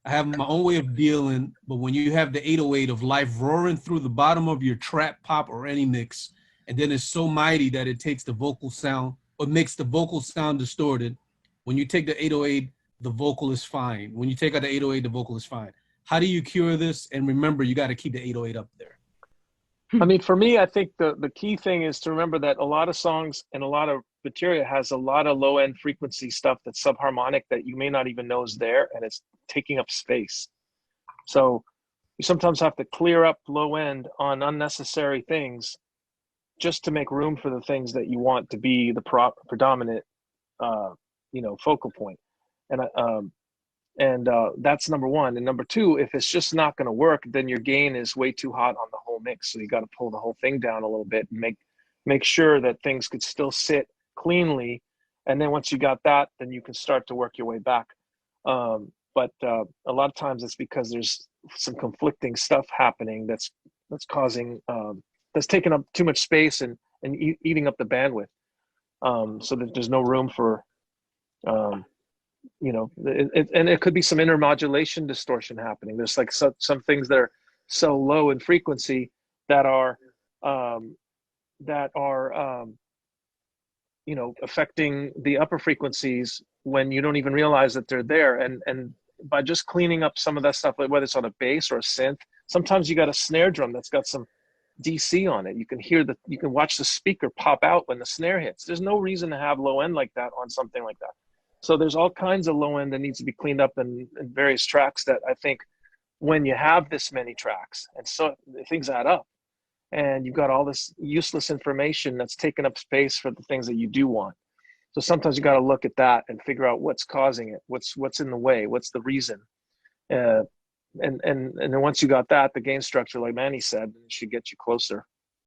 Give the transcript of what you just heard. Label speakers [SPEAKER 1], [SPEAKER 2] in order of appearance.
[SPEAKER 1] I have my own way of dealing, but when you have the 808 of life roaring through the bottom of your trap, pop, or any mix, and then it's so mighty that it takes the vocal sound or makes the vocal sound distorted. When you take the 808, the vocal is fine. When you take out the 808, the vocal is fine. How do you cure this? And remember, you got to keep the 808 up there.
[SPEAKER 2] I mean, for me, I think the key thing is to remember that a lot of songs and a lot of material has a lot of low end frequency stuff that's subharmonic that you may not even know is there, and it's taking up space. So you sometimes have to clear up low end on unnecessary things just to make room for the things that you want to be the predominant, focal point. And that's number one. And number two, if it's just not going to work, then your gain is way too hot on the whole mix. So you got to pull the whole thing down a little bit and make sure that things could still sit cleanly. And then once you got that, then you can start to work your way back. But a lot of times it's because there's some conflicting stuff happening that's causing that's taking up too much space and eating up the bandwidth, so that there's no room for and it could be some intermodulation distortion happening. There's like some things that are so low in frequency that are affecting the upper frequencies when you don't even realize that they're there. And by just cleaning up some of that stuff, whether it's on a bass or a synth, sometimes you got a snare drum that's got some DC on it. You can watch the speaker pop out when the snare hits. There's no reason to have low end like that on something like that. So there's all kinds of low end that needs to be cleaned up in various tracks that I think when you have this many tracks and so things add up and you've got all this useless information that's taking up space for the things that you do want. So sometimes you got to look at that and figure out what's causing it, what's in the way, what's the reason. And then once you got that, the gain structure, like Manny said, should get you closer.